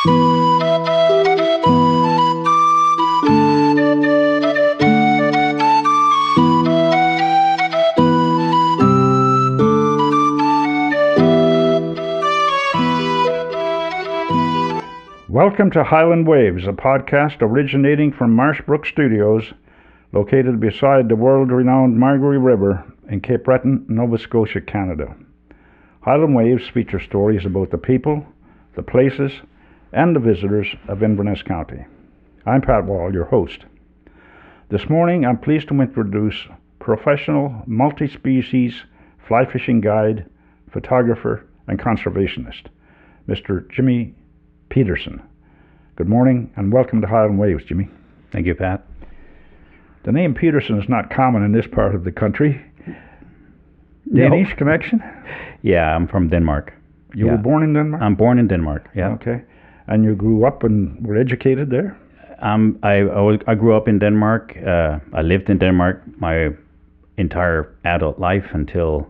Welcome to Highland Waves, a podcast originating from Marshbrook Studios, located beside the world-renowned Margaree River in Cape Breton, Nova Scotia, Canada. Highland Waves feature stories about the people, the places, and the visitors of Inverness County. I'm Pat Wall, your host. This morning, I'm pleased to introduce professional multi-species fly fishing guide, photographer, and conservationist, Mr. Jimmie Pederson. Good morning and welcome to Highland Waves, Jimmy. Thank you, Pat. The name Pederson is not common in this part of the country. Danish connection? Yeah, I'm from Denmark. You were born in Denmark? I'm born in Denmark, yeah. Okay. And you grew up and were educated there? I grew up in Denmark. I lived in Denmark my entire adult life until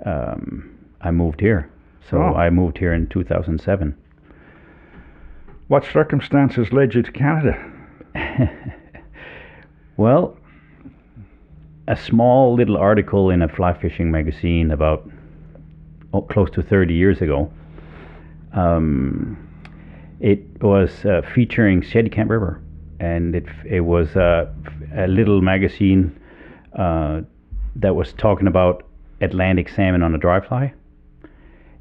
I moved here. So I moved here in 2007. What circumstances led you to Canada? Well, a small little article in a fly fishing magazine about close to 30 years ago. It was featuring Cheticamp River, and it was a little magazine that was talking about Atlantic salmon on a dry fly.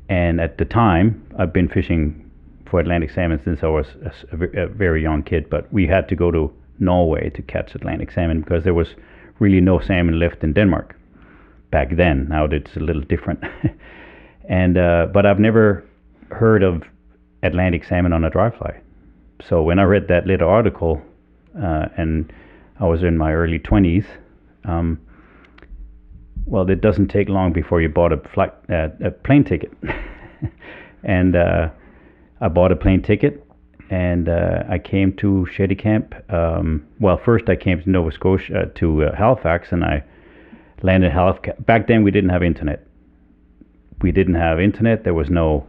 And at the time, I've been fishing for Atlantic salmon since I was a very young kid, but we had to go to Norway to catch Atlantic salmon because there was really no salmon left in Denmark back then. Now it's a little different. And but I've never heard of Atlantic salmon on a dry fly. So when I read that little article, and I was in my early 20s, well, it doesn't take long before you bought a plane ticket. And I bought a plane ticket, and I came to Cheticamp. Well, first I came to Nova Scotia, to Halifax, and I landed in Halifax. Back then we didn't have internet. There was no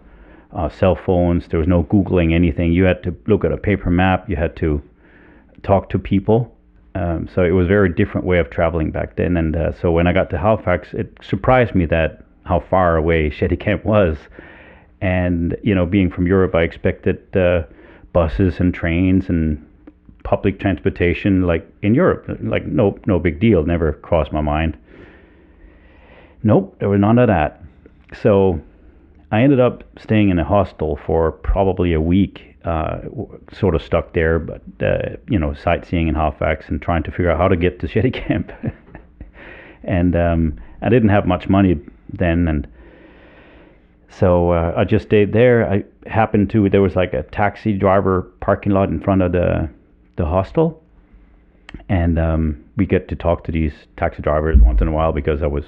cell phones. There was no Googling anything. You had to look at a paper map. You had to talk to people. So it was a very different way of traveling back then. And so when I got to Halifax, it surprised me that how far away Cheticamp was. And, you know, being from Europe, I expected buses and trains and public transportation like in Europe. Like, no big deal. Never crossed my mind. Nope, there was none of that. So I ended up staying in a hostel for probably a week, sort of stuck there, but, sightseeing in Halifax and trying to figure out how to get to Cheticamp. And I didn't have much money then, and so I just stayed there. There was like a taxi driver parking lot in front of the hostel. And we get to talk to these taxi drivers once in a while because I was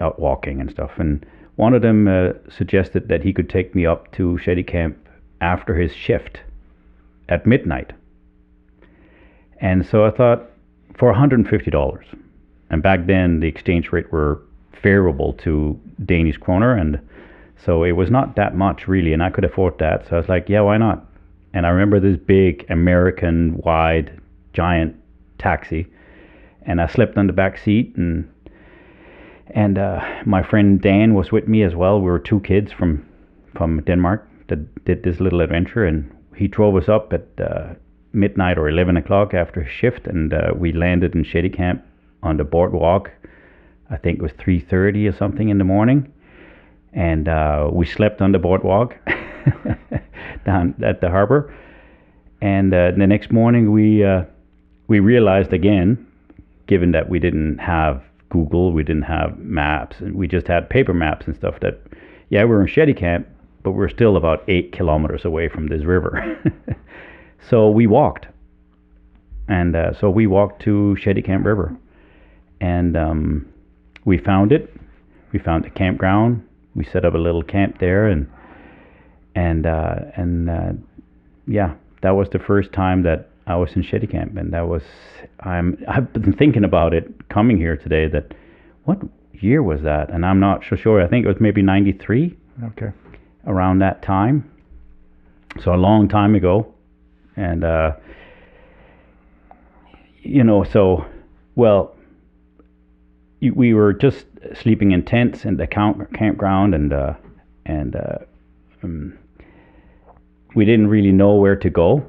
out walking and stuff. And one of them suggested that he could take me up to Cheticamp after his shift at midnight. And so I thought, for $150. And back then the exchange rate were favorable to Danish kroner, and so it was not that much really, and I could afford that. So I was like, yeah, why not? And I remember this big American wide giant taxi, and I slept on the back seat, and my friend Dan was with me as well. We were two kids from Denmark that did this little adventure, and he drove us up at midnight or 11 o'clock after his shift, and we landed in Cheticamp on the boardwalk. I think it was 3:30 or something in the morning, and we slept on the boardwalk down at the harbor. And the next morning we realized again, given that we didn't have Google, we didn't have maps, and we just had paper maps and stuff, that we were in Cheticamp, but we're still about 8 kilometers away from this river. So we walked, and so we walked to Cheticamp River, and we found it. We found the campground. We set up a little camp there, and that was the first time that I was in Cheticamp, and I've been thinking about it coming here today. That what year was that? And I'm not so sure. I think it was maybe 93. Okay. Around that time. So a long time ago, and so well, we were just sleeping in tents in the campground, and we didn't really know where to go.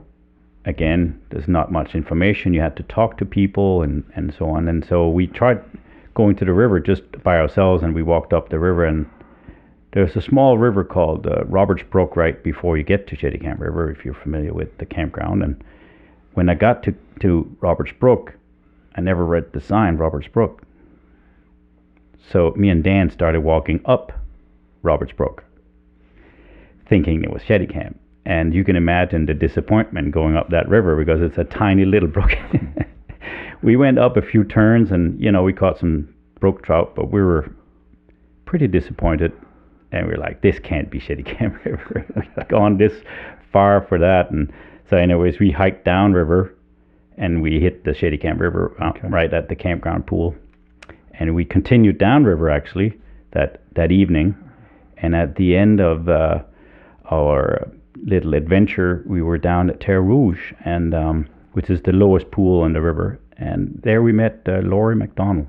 Again, there's not much information. You had to talk to people and so on. And so we tried going to the river just by ourselves, and we walked up the river, and there's a small river called Roberts Brook right before you get to Cheticamp River, if you're familiar with the campground. And when I got to Roberts Brook, I never read the sign, Roberts Brook. So me and Dan started walking up Roberts Brook, thinking it was Cheticamp. And you can imagine the disappointment going up that river because it's a tiny little brook. We went up a few turns and, we caught some brook trout, but we were pretty disappointed. And we were like, this can't be Cheticamp River. We've gone this far for that. And so anyways, we hiked downriver and we hit the Cheticamp River right at the campground pool. And we continued downriver actually that evening. And at the end of our little adventure, we were down at Terre Rouge, and which is the lowest pool in the river. And there we met Laurie McDonald.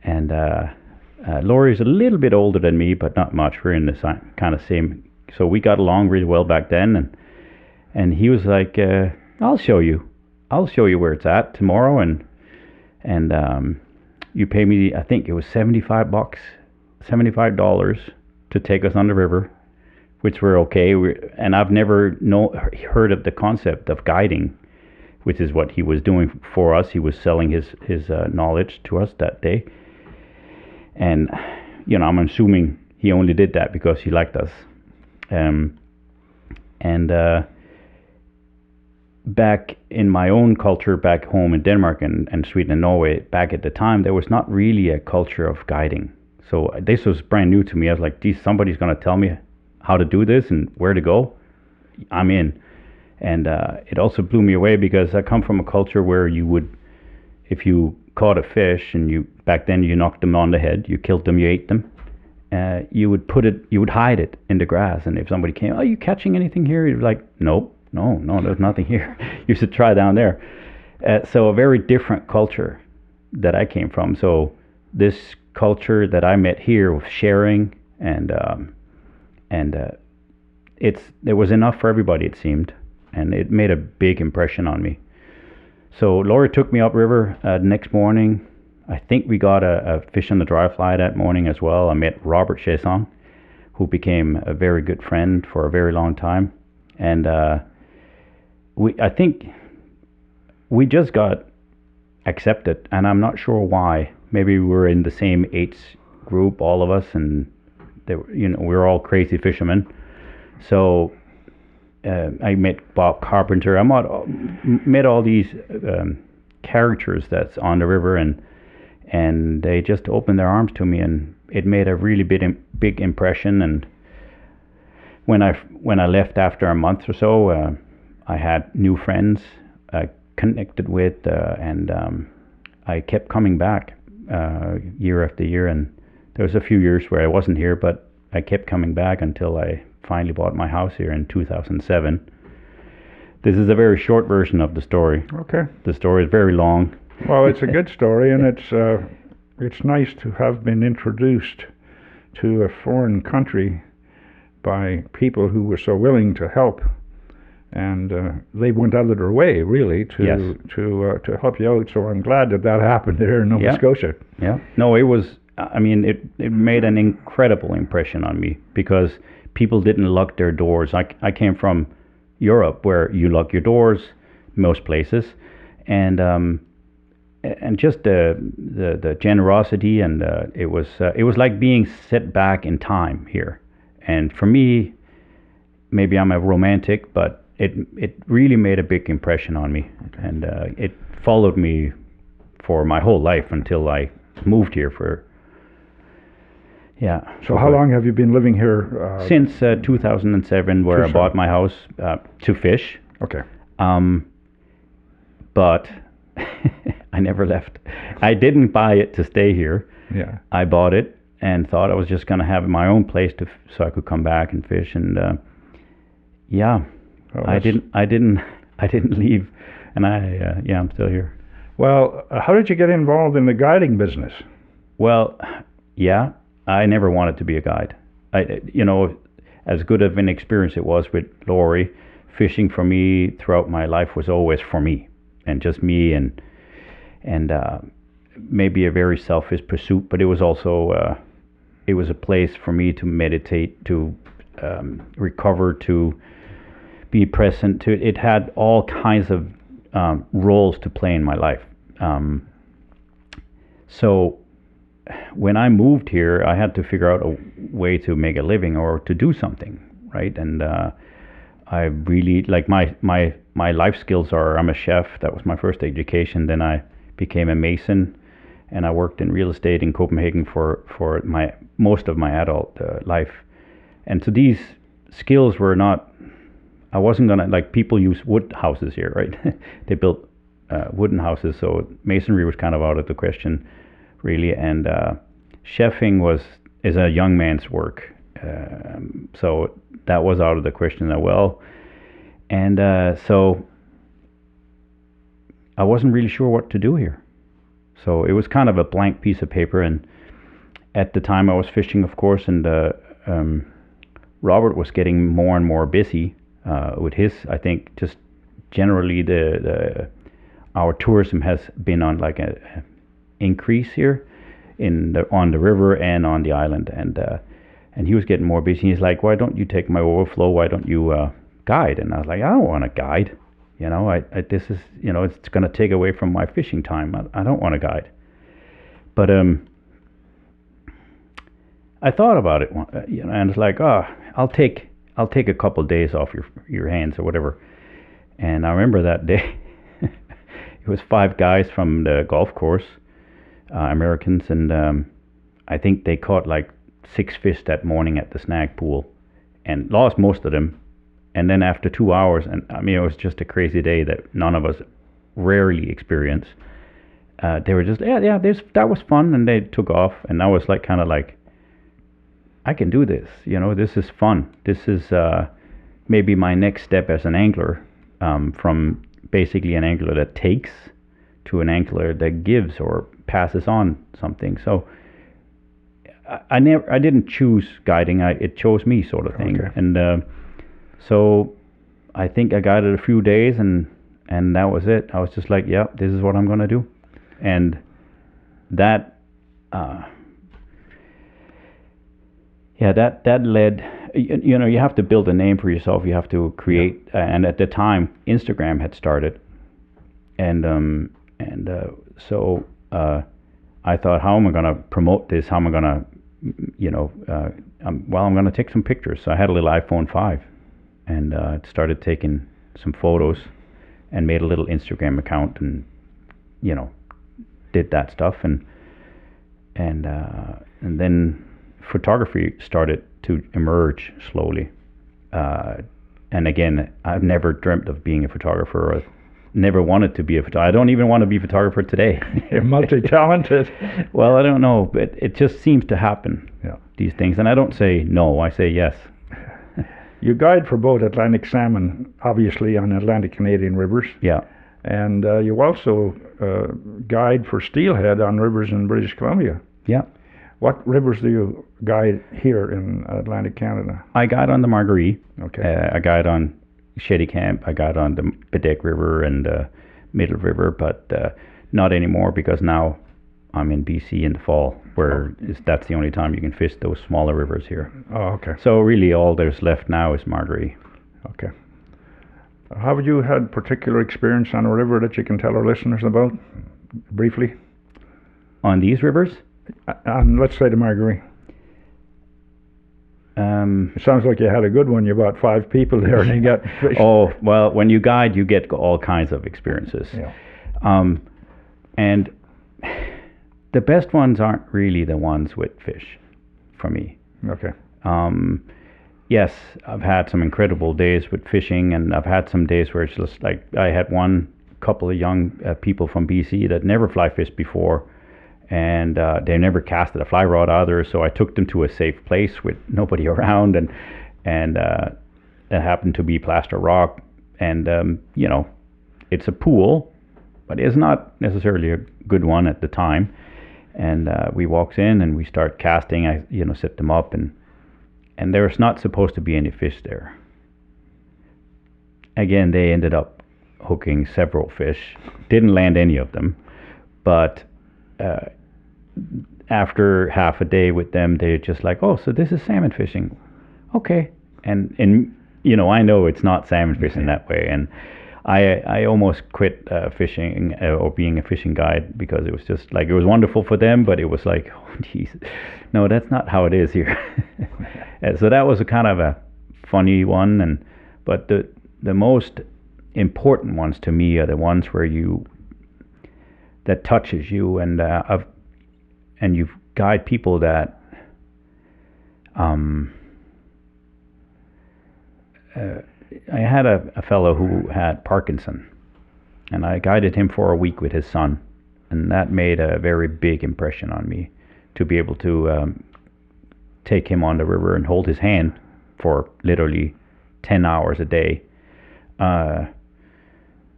And Laurie's a little bit older than me, but not much. We're in the kind of same. So we got along really well back then. And he was like, I'll show you where it's at tomorrow. And you pay me, I think it was $75 to take us on the river, which were okay. And I've never heard of the concept of guiding, which is what he was doing for us. He was selling his knowledge to us that day. And, I'm assuming he only did that because he liked us. Back in my own culture, back home in Denmark and Sweden and Norway, back at the time, there was not really a culture of guiding. So this was brand new to me. I was like, geez, somebody's going to tell me how to do this and where to go. I'm in. And it also blew me away because I come from a culture where you would, if you caught a fish and back then you knocked them on the head, you killed them, you ate them, you would hide it in the grass. And if somebody came, are you catching anything here? You'd be like, no, there's nothing here. You should try down there. So a very different culture that I came from. So this culture that I met here was sharing, and there was enough for everybody, it seemed, and it made a big impression on me. So Laurie took me upriver the next morning. I think we got a fish on the dry fly that morning as well. I met Robert Chesson, who became a very good friend for a very long time, and I think we just got accepted, and I'm not sure why. Maybe we were in the same age group, all of us, and we were all crazy fishermen. So I met Bob Carpenter. I met all these characters that's on the river, and they just opened their arms to me, and it made a really big impression. And when I left after a month or so, I had new friends I connected with, and I kept coming back year after year. And there was a few years where I wasn't here, but I kept coming back until I finally bought my house here in 2007. This is a very short version of the story. Okay. The story is very long. Well, it's a good story, and it's nice to have been introduced to a foreign country by people who were so willing to help, and they went out of their way really to help you out. So I'm glad that happened there in Nova Scotia. Yeah. No, it was. I mean, it made an incredible impression on me because people didn't lock their doors. I came from Europe where you lock your doors most places, and just the generosity, and it was like being set back in time here. And for me, maybe I'm a romantic, but it really made a big impression on me, and it followed me for my whole life until I moved here for. Yeah. So how long have you been living here? Since 2007, where I bought my house to fish. Okay. But I never left. I didn't buy it to stay here. Yeah. I bought it and thought I was just going to have my own place so I could come back and fish. And Yeah, Oh, I didn't I didn't leave, and I'm still here. Well, how did you get involved in the guiding business? Well, yeah, I never wanted to be a guide. As good of an experience it was with Laurie, fishing for me throughout my life was always for me, and just me, and maybe a very selfish pursuit, but it was also it was a place for me to meditate, to recover, to be present. To it had all kinds of roles to play in my life. So when I moved here, I had to figure out a way to make a living or to do something, right? And I really like my life skills are I'm a chef. That was my first education. Then I became a mason, and I worked in real estate in Copenhagen for my most of my adult life. And so these skills were not. I wasn't gonna like people use wood houses here, right? They built wooden houses, so masonry was kind of out of the question, really. And chefing is a young man's work, so that was out of the question as well. And so I wasn't really sure what to do here. So it was kind of a blank piece of paper. And at the time I was fishing, of course, and Robert was getting more and more busy with his. I think just generally our tourism has been on like a increase here on the river and on the island, and he was getting more busy. He's like, why don't you take my overflow? Why don't you guide? And I was like, I don't want to guide. This is, it's going to take away from my fishing time. I don't want to guide. But I thought about it, and it's like, I'll take a couple of days off your hands or whatever. And I remember that day, it was 5 guys from the golf course, Americans, and I think they caught like 6 fish that morning at the snag pool, and lost most of them. And then after 2 hours, and I mean, it was just a crazy day that none of us rarely experience. They were just, that was fun, and they took off, and I was like, kind of like, I can do this. This is fun. This is maybe my next step as an angler, from basically an angler that takes to an angler that gives or passes on something. So I didn't choose guiding. It chose me, sort of thing. Okay. And so I think I guided a few days, and that was it. I was just like, yeah, this is what I'm gonna do, and that. That led, you have to build a name for yourself. You have to create, and at the time, Instagram had started, and so I thought, how am I going to promote this? How am I going to, I'm going to take some pictures. So I had a little iPhone 5, and started taking some photos, and made a little Instagram account, and did that stuff, and then photography started to emerge slowly. And again, I've never dreamt of being a photographer, or never wanted to be a photographer. I don't even want to be a photographer today. You're multi-talented. Well, I don't know, but it just seems to happen, these things. And I don't say no, I say yes. You guide for both Atlantic Salmon, obviously, on Atlantic Canadian rivers. Yeah. And you also guide for Steelhead on rivers in British Columbia. Yeah. What rivers do you guide here in Atlantic Canada? I guide on the Margaree. Okay. I guide on Cheticamp. I guide on the Bedeck River and Middle River, but not anymore, because now I'm in BC in the fall, where that's the only time you can fish those smaller rivers here. Oh, okay. So really all there's left now is Margaree. Okay. Have you had particular experience on a river that you can tell our listeners about, briefly? On these rivers? On, let's say, the Margaree. It sounds like you had a good one. You brought 5 people there, and you got fish. Oh, well, when you guide, you get all kinds of experiences. Yeah. And the best ones aren't really the ones with fish, for me. Okay. Yes, I've had some incredible days with fishing, and I've had some days where it's just like, I had one couple of young people from BC that never fly fished before, and they never casted a fly rod either, so I took them to a safe place with nobody around, and that happened to be plaster rock, and you know, it's a pool, but it's not necessarily a good one at the time. And we walks in and we start casting. I set them up, and there's not supposed to be any fish there. Again, they ended up hooking several fish. Didn't land any of them, but after half a day with them, they're just like, oh, so this is salmon fishing, okay. And I know it's not salmon fishing that way, and I almost quit fishing or being a fishing guide, because it was just like, it was wonderful for them, but it was like, oh geez, no, that's not how it is here. And so that was a kind of a funny one, but the most important ones to me are the ones where that touches you, and you guide people that I had a fellow who had Parkinson, and I guided him for a week with his son, and that made a very big impression on me, to be able to take him on the river and hold his hand for literally 10 hours a day.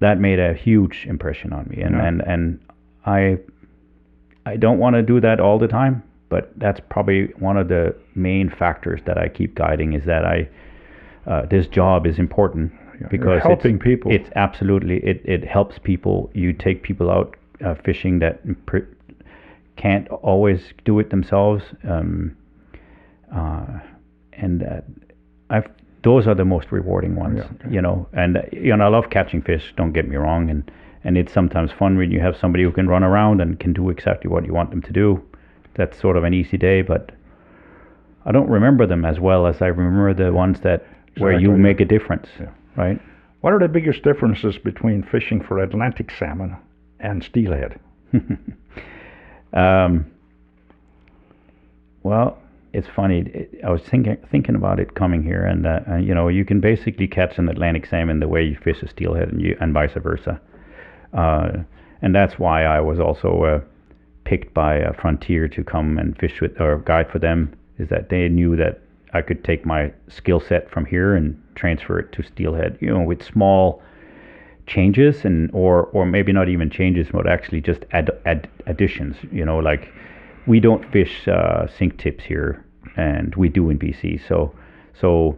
That made a huge impression on me, and I don't want to do that all the time, but that's probably one of the main factors that I keep guiding, is that this job is important, because you're helping people. It's absolutely, it helps people. You take people out fishing that can't always do it themselves, those are the most rewarding ones. And I love catching fish, don't get me wrong, and it's sometimes fun when you have somebody who can run around and can do exactly what you want them to do. That's sort of an easy day, but I don't remember them as well as I remember the ones where you make a difference, right? What are the biggest differences between fishing for Atlantic salmon and steelhead? Well, it's funny. I was thinking about it coming here, and you can basically catch an Atlantic salmon the way you fish a steelhead, and vice versa. And that's why I was also picked by Frontier to come and fish with, or guide for them, is that they knew that I could take my skill set from here and transfer it to steelhead, with small changes, or maybe not even changes, but actually just additions. Like, we don't fish sink tips here, and we do in BC. So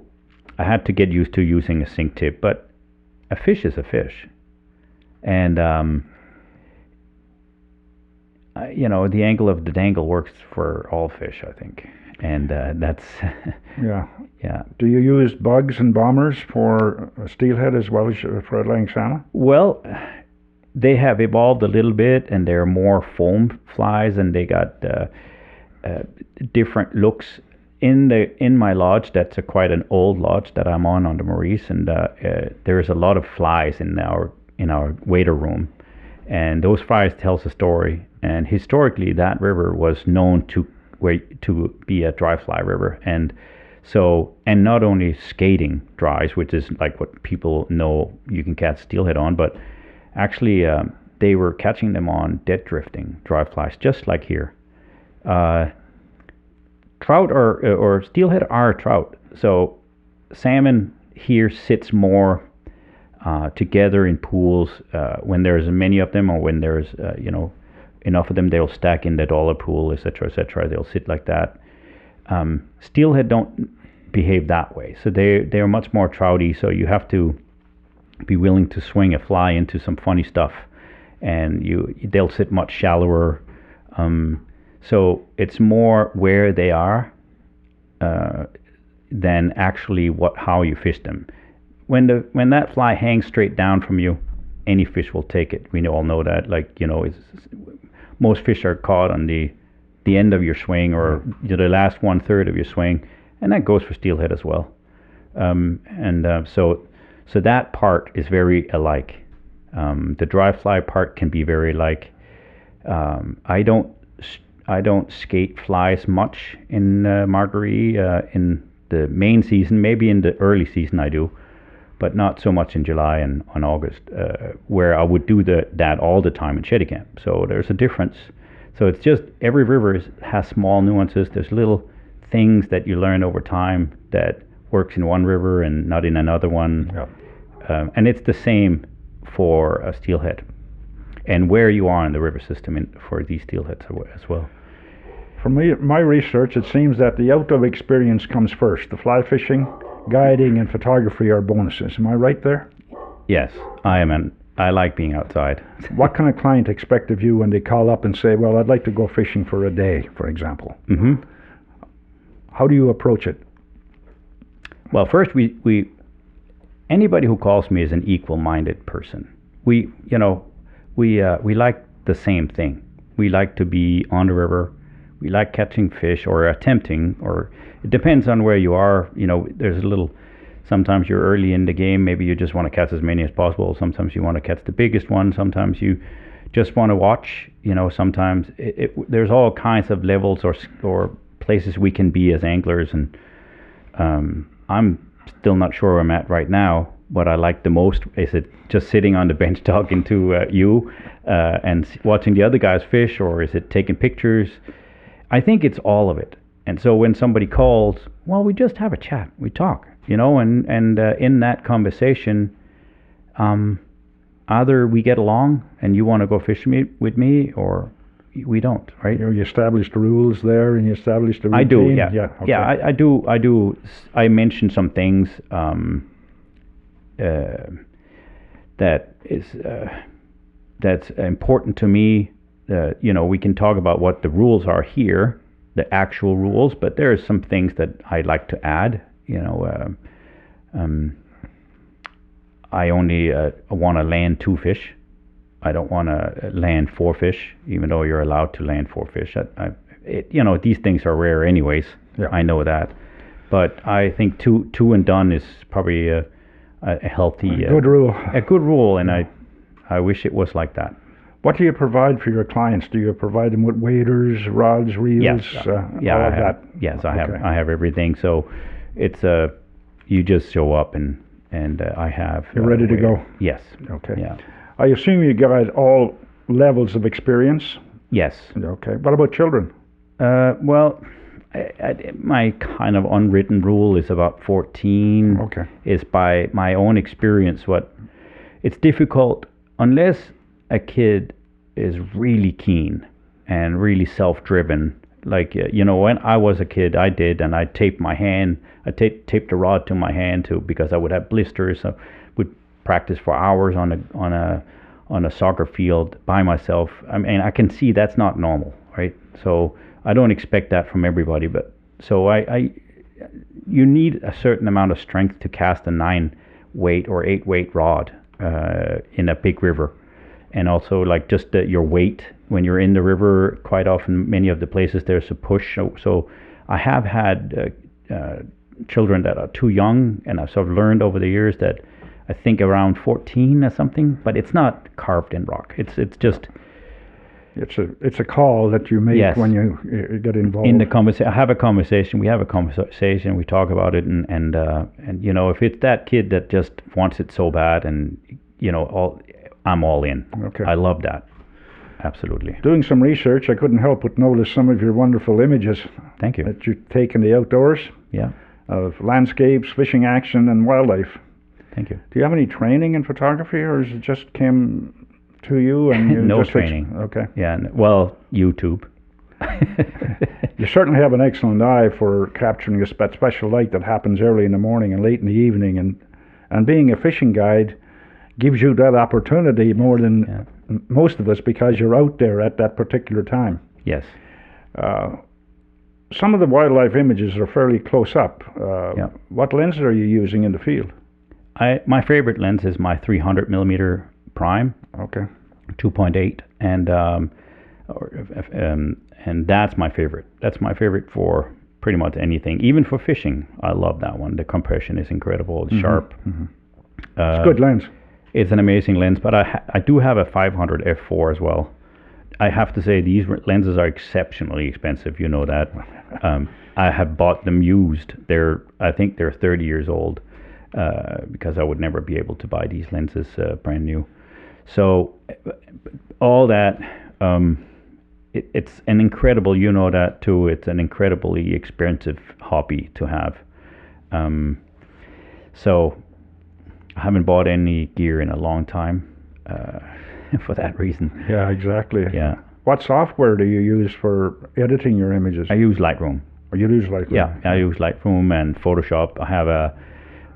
I had to get used to using a sink tip, but a fish is a fish, and the angle of the dangle works for all fish, I think. And that's yeah. Do you use bugs and bombers for steelhead as well as for Atlantic salmon? Well, they have evolved a little bit, and they're more foam flies, and they got different looks. In my lodge, that's quite an old lodge that I'm on the Maurice, and there's a lot of flies in our waiter room, and those flies tells a story. And historically, that river was known to be a dry fly river, and not only skating dries, which is like what people know you can catch steelhead on, but actually they were catching them on dead drifting dry flies, just like here. Trout or steelhead are trout, so salmon here sits more together in pools when there's many of them, or when there's enough of them, they'll stack in the dollar pool, etc., etc. They'll sit like that. Steelhead don't behave that way, so they're much more trouty. So you have to be willing to swing a fly into some funny stuff, and they'll sit much shallower. So it's more where they are than actually how you fish them. When that fly hangs straight down from you, any fish will take it. We all know that. Like, most fish are caught on the end of your swing, or the last 1/3 of your swing, and that goes for steelhead as well. So that part is very alike. The dry fly part can be very alike. I don't skate flies much in Margaree in the main season. Maybe in the early season I do, but not so much in July and on August, where I would do that all the time in Cheticamp. So there's a difference. So it's just, every river has small nuances. There's little things that you learn over time that works in one river and not in another one. Yeah. And it's the same for a steelhead, and where you are in the river system for these steelheads as well. From my research, it seems that the outdoor experience comes first. The fly fishing, guiding, and photography are bonuses. Am I right there? Yes, I like being outside. What can a client expect of you when they call up and say, well, I'd like to go fishing for a day, for example? Mm-hmm. How do you approach it? Well, first, we anybody who calls me is an equal-minded person. We like the same thing. We like to be on the river. We like catching fish or attempting, or it depends on where you are. There's a little, sometimes you're early in the game. Maybe you just want to catch as many as possible. Sometimes you want to catch the biggest one. Sometimes you just want to watch. Sometimes there's all kinds of levels or places we can be as anglers. And I'm still not sure where I'm at right now. What I like the most is it just sitting on the bench talking to you and watching the other guys fish, or is it taking pictures? I think it's all of it. And so when somebody calls, well, we just have a chat, we talk, and in that conversation, either we get along and you want to go fishing with me, or we don't, right? You established the rules there, and you established the routine. I do, yeah. Yeah, okay. Yeah, I do. I mention some things that's important to me. We can talk about what the rules are here, the actual rules, but there are some things that I like to add. I only want to land 2 fish. I don't want to land 4 fish, even though you're allowed to land 4 fish. These things are rare anyways. Yeah. I know that, but I think two and done is probably a healthy, good rule. A good rule, and I wish it was like that. What do you provide for your clients? Do you provide them with waders, rods, reels, Yes, all of that? Yes, I have everything. So it's you just show up and I have. You're ready to go. Yes. Okay. Yeah. I assume you guys all levels of experience. Yes. Okay. What about children? Well, my kind of unwritten rule is about 14. Okay. Is by my own experience. It's difficult unless a kid is really keen and really self-driven. Like, when I was a kid, I taped my hand. I taped the rod to my hand too, because I would have blisters. I would practice for hours on a soccer field by myself. I mean, I can see that's not normal, right? So I don't expect that from everybody, but so you need a certain amount of strength to cast a 9-weight or 8-weight rod in a big river. And also, like, just your weight when you're in the river. Quite often, many of the places there's a push. So I have had children that are too young, and I've sort of learned over the years that I think around 14 or something, but it's not carved in rock. It's just. It's a call that you make. Yes. When you get involved. In the conversation, I have a conversation. We have a conversation. We talk about it, and if it's that kid that just wants it so bad, and I'm all in. Okay. I love that. Absolutely. Doing some research, I couldn't help but notice some of your wonderful images. Thank you. That you take in the outdoors. Yeah. Of landscapes, fishing action, and wildlife. Thank you. Do you have any training in photography, or is it just came to you and you no just training? Okay. Yeah. Well, YouTube. You certainly have an excellent eye for capturing a special light that happens early in the morning and late in the evening, and being a fishing guide gives you that opportunity more than most of us, because you're out there at that particular time. Yes. Some of the wildlife images are fairly close up. What lenses are you using in the field? My favorite lens is my 300 millimeter prime. Okay. 2.8, and that's my favorite. That's my favorite for pretty much anything, even for fishing. I love that one. The compression is incredible. It's sharp. Mm-hmm. It's a good lens. It's an amazing lens, but I do have a 500 f4 as well. I have to say these lenses are exceptionally expensive. You know that. I have bought them used. I think they're 30 years old, because I would never be able to buy these lenses brand new. So all that, it's an incredible, that too, it's an incredibly expensive hobby to have. So I haven't bought any gear in a long time for that reason. Yeah, exactly. Yeah. What software do you use for editing your images? I use Lightroom. Or you use Lightroom? Yeah, I use Lightroom and Photoshop.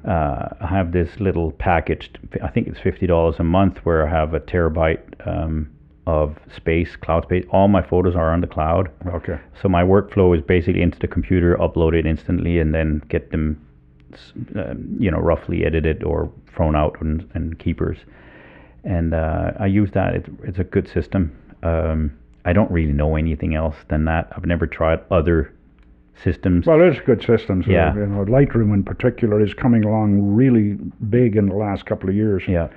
I have this little package. I think it's $50 a month, where I have a terabyte of space, cloud space. All my photos are on the cloud. Okay. So my workflow is basically into the computer, upload it instantly, and then get them, roughly edited or thrown out in keepers. And I use that. It's a good system. I don't really know anything else than that. I've never tried other systems. Well, there's good systems. Yeah. Lightroom in particular is coming along really big in the last couple of years. Yeah.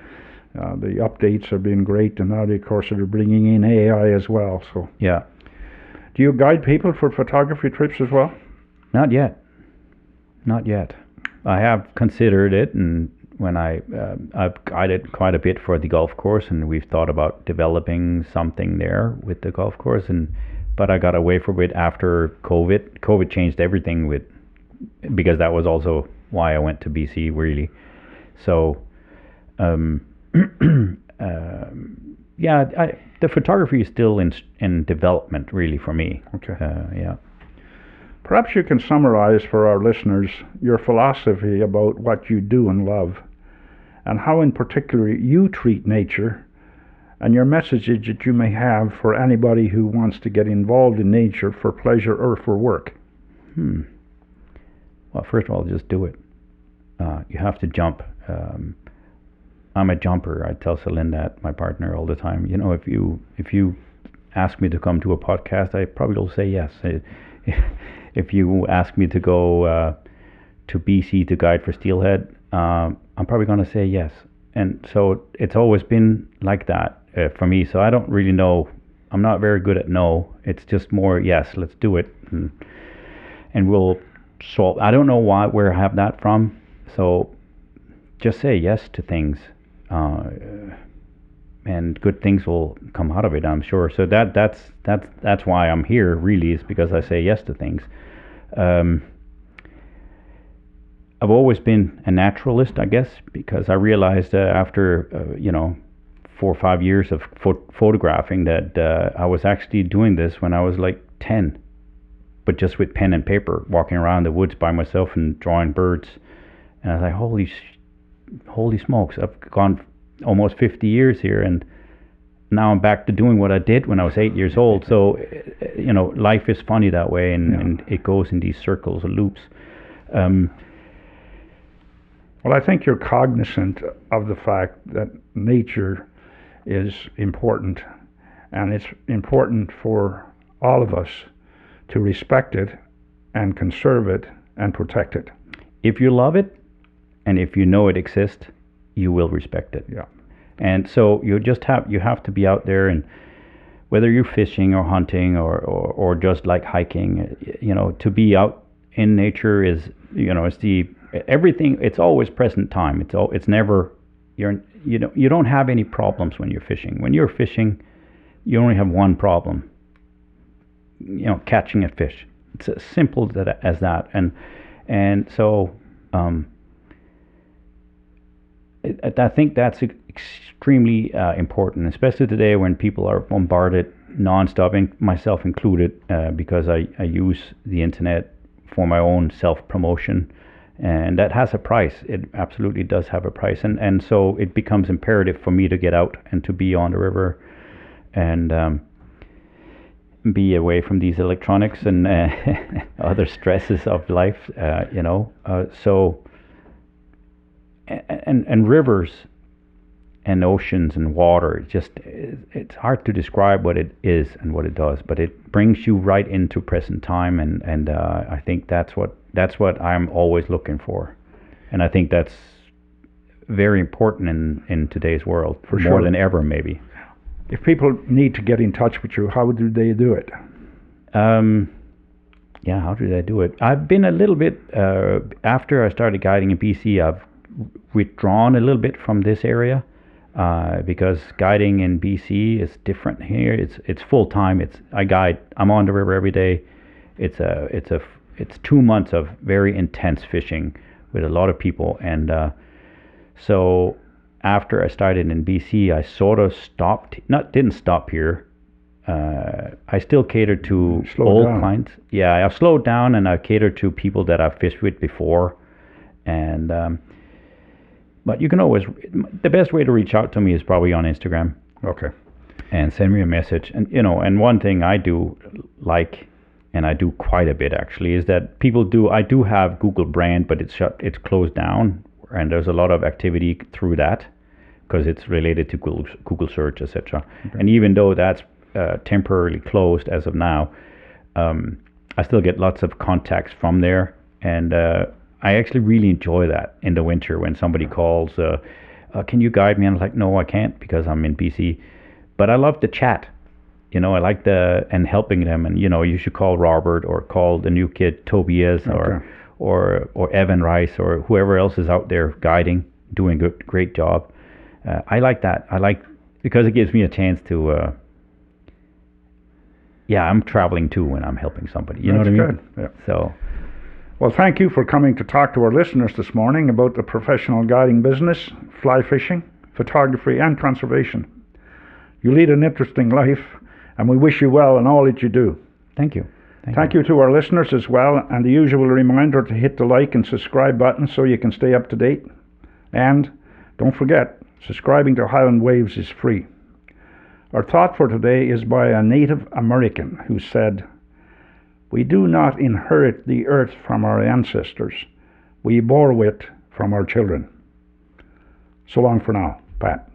The updates have been great, and now, of course, they're bringing in AI as well. So. Yeah. Do you guide people for photography trips as well? Not yet. I have considered it, and when I've guided quite a bit for the golf course, and we've thought about developing something there with the golf course, but I got away from it after COVID. COVID changed everything because that was also why I went to BC, really. So, the photography is still in development, really, for me. Okay. Yeah. Perhaps you can summarize for our listeners your philosophy about what you do and love, and how in particular you treat nature, and your messages that you may have for anybody who wants to get involved in nature for pleasure or for work. Well, first of all, just do it. You have to jump. I'm a jumper. I tell Celine that, my partner, all the time. If you ask me to come to a podcast, I probably will say yes. If you ask me to go to BC to guide for Steelhead, I'm probably going to say yes. And so it's always been like that for me. So I don't really know. I'm not very good at no. It's just more yes. Let's do it, and we'll solve. I don't know where I have that from. So just say yes to things, and good things will come out of it, I'm sure. So that's why I'm here. Really, is because I say yes to things. I've always been a naturalist, I guess, because I realized after 4 or 5 years of photographing that I was actually doing this when I was like 10, but just with pen and paper, walking around the woods by myself and drawing birds. And I was like, holy smokes, I've gone almost 50 years here, and now I'm back to doing what I did when I was 8 years old. So, life is funny that way, and it goes in these circles or loops. Well, I think you're cognizant of the fact that nature is important, and it's important for all of us to respect it and conserve it and protect it. If you love it, and if you know it exists, you will respect it. Yeah. And so you have to be out there, and whether you're fishing or hunting or just like hiking, to be out in nature is, it's everything. It's always present time. It's never, you don't have any problems when you're fishing. When you're fishing, you only have one problem. Catching a fish. It's as simple as that. And so I think that's extremely important, especially today when people are bombarded nonstop, and myself included, because I use the internet for my own self-promotion, and that has a price. It absolutely does have a price, and so it becomes imperative for me to get out and to be on the river and be away from these electronics and other stresses of life, so and rivers and oceans and water, it's hard to describe what it is and what it does, but it brings you right into present time, and I think that's what I'm always looking for, and I think that's very important in today's world, for more sure. than ever, maybe. If people need to get in touch with you, how do they do it? How did I do it? I've been a little bit after I started guiding in BC. I've withdrawn a little bit from this area. Because guiding in BC is different here. It's full time. I'm on the river every day. It's a it's 2 months of very intense fishing with a lot of people, and so after I started in BC, I sort of didn't stop here. I still cater to old clients. Yeah, I've slowed down and I cater to people that I've fished with before, and but you can always, the best way to reach out to me is probably on Instagram. Okay. And send me a message. And and one thing I do like, and I do quite a bit actually, is that I do have Google brand, but it's closed down, and there's a lot of activity through that because it's related to Google search, etc. Okay. And even though that's temporarily closed as of now, I still get lots of contacts from there, and I actually really enjoy that in the winter when somebody calls, can you guide me? And I'm like, no, I can't because I'm in BC. But I love the chat, I like and helping them. And you should call Robert or call the new kid Tobias, okay, or Evan Rice or whoever else is out there guiding, doing a great job. I like that. Because it gives me a chance to. I'm traveling too when I'm helping somebody. You know what I mean? Good. Yeah. So. Well, thank you for coming to talk to our listeners this morning about the professional guiding business, fly fishing, photography, and conservation. You lead an interesting life, and we wish you well in all that you do. Thank you. Thank you to our listeners as well, and the usual reminder to hit the like and subscribe button so you can stay up to date. And don't forget, subscribing to Highland Waves is free. Our thought for today is by a Native American who said, "We do not inherit the earth from our ancestors. We borrow it from our children." So long for now, Pat.